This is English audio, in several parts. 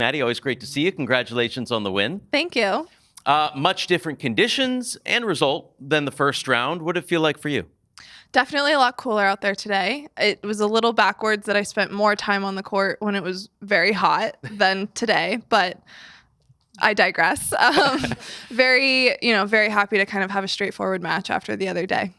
Maddie, always great to see you. Congratulations on the win. Thank you. Much different conditions and result than the first round. What did it feel like for you? Definitely a lot cooler out there today. It was a little backwards that I spent more time on the court when it was very hot than today, but I digress. Very happy to kind of have a straightforward match after the other day.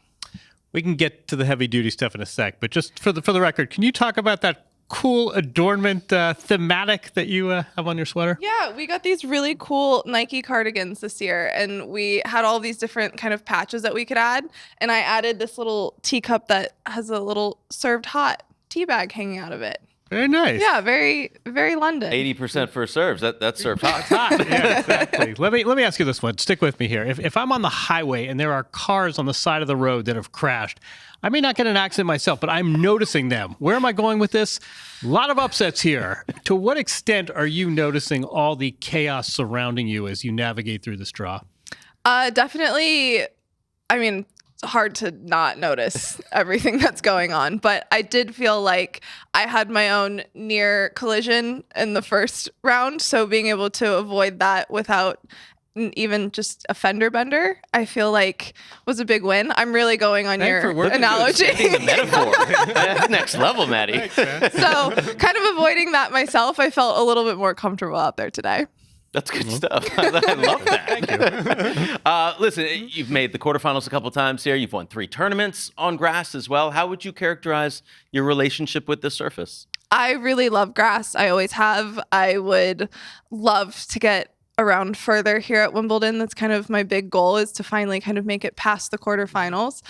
We can get to the heavy duty stuff in a sec, but just for the record, can you talk about that cool adornment thematic that you have on your sweater? Yeah, we got these really cool Nike cardigans this year, and we had all these different kind of patches that we could add, and I added this little teacup that has a little served hot tea bag hanging out of it. Very nice. Yeah, very, very London. 80% for serves. That's served hot. Yeah, exactly. Let me ask you this one. Stick with me here. If I'm on the highway and there are cars on the side of the road that have crashed, I may not get an accident myself, but I'm noticing them. Where am I going with this? A lot of upsets here. To what extent are you noticing all the chaos surrounding you as you navigate through this draw? Definitely. I mean, it's hard to not notice everything that's going on, but I did feel like I had my own near collision in the first round. So being able to avoid that without even just a fender bender, I feel like was a big win. I'm really going on your analogy. The metaphor. That's next level, Maddie. Thanks, so kind of avoiding that myself, I felt a little bit more comfortable out there today. That's good stuff. I love that. Thank you. Listen, you've made the quarterfinals a couple times here. You've won 3 tournaments on grass as well. How would you characterize your relationship with the surface? I really love grass. I always have. I would love to get around further here at Wimbledon. That's kind of my big goal, is to finally kind of make it past the quarterfinals.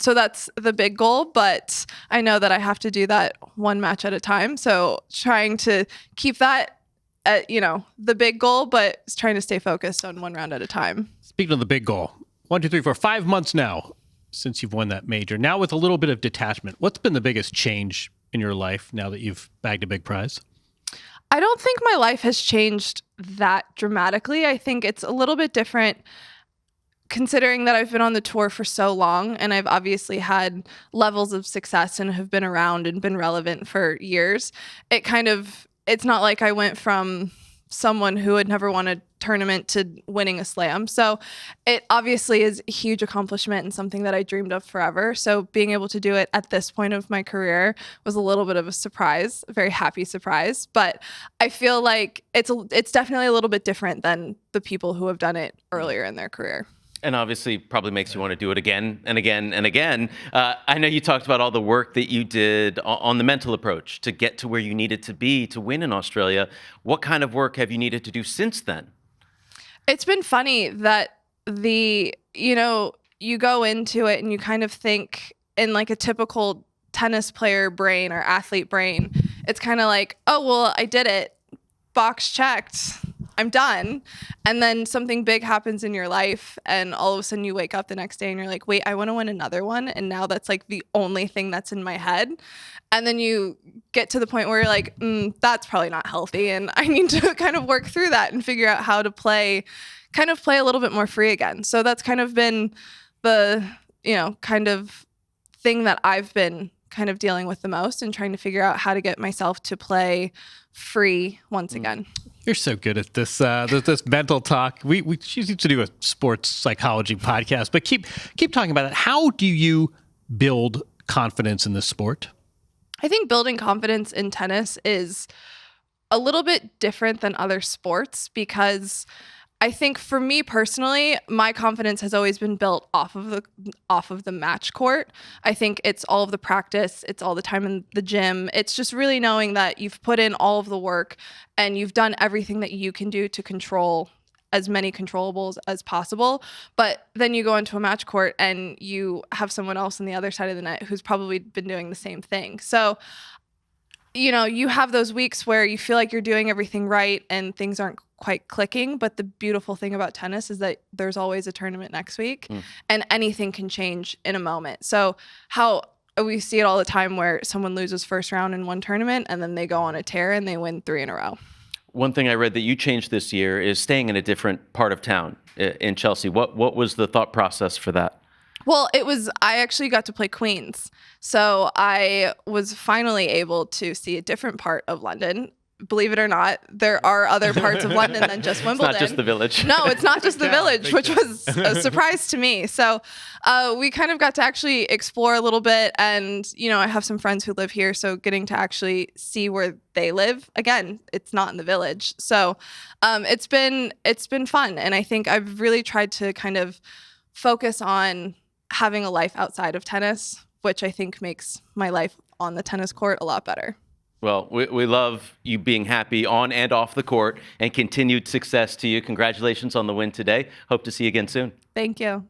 So that's the big goal, but I know that I have to do that one match at a time. So trying to keep that at, the big goal, but trying to stay focused on one round at a time. Speaking of the big goal, 1, 2, 3, 4, 5 months now since you've won that major. Now with a little bit of detachment, what's been the biggest change in your life now that you've bagged a big prize? I don't think my life has changed that dramatically. I think it's a little bit different considering that I've been on the tour for so long, and I've obviously had levels of success and have been around and been relevant for years. It's not like I went from someone who had never won a tournament to winning a slam. So it obviously is a huge accomplishment and something that I dreamed of forever. So being able to do it at this point of my career was a little bit of a surprise, a very happy surprise. But I feel like it's definitely a little bit different than the people who have done it earlier in their career. And obviously probably makes you want to do it again and again and again. I know you talked about all the work that you did on the mental approach to get to where you needed to be to win in Australia. What kind of work have you needed to do since then? It's been funny that you go into it and you kind of think in like a typical tennis player brain or athlete brain, it's kind of like, oh, well, I did it. Box checked. I'm done. And then something big happens in your life and all of a sudden you wake up the next day and you're like, wait, I want to win another one. And now that's like the only thing that's in my head. And then you get to the point where you're like, that's probably not healthy. And I need to kind of work through that and figure out how to play a little bit more free again. So that's kind of been the, kind of thing that I've been kind of dealing with the most and trying to figure out how to get myself to play free once again. You're so good at this this mental talk. We used to do a sports psychology podcast, but keep talking about it. How do you build confidence in this sport? I think building confidence in tennis is a little bit different than other sports because I think for me personally, my confidence has always been built off of the match court. I think it's all of the practice, it's all the time in the gym. It's just really knowing that you've put in all of the work and you've done everything that you can do to control as many controllables as possible. But then you go into a match court and you have someone else on the other side of the net who's probably been doing the same thing. So you have those weeks where you feel like you're doing everything right and things aren't quite clicking. But the beautiful thing about tennis is that there's always a tournament next week and anything can change in a moment. So how we see it all the time where someone loses first round in one tournament and then they go on a tear and they win 3 in a row. One thing I read that you changed this year is staying in a different part of town in Chelsea. What was the thought process for that? Well, I actually got to play Queens. So I was finally able to see a different part of London. believe it or not, there are other parts of London than just Wimbledon. It's not just the Village. No, it's not just the town, Village, big which town. was a surprise to me. So we kind of got to actually explore a little bit. And, you know, I have some friends who live here. So getting to actually see where they live, again, it's not in the Village. So it's been fun. And I think I've really tried to kind of focus on having a life outside of tennis, which I think makes my life on the tennis court a lot better. Well, we love you being happy on and off the court, and continued success to you. Congratulations on the win today. Hope to see you again soon. Thank you.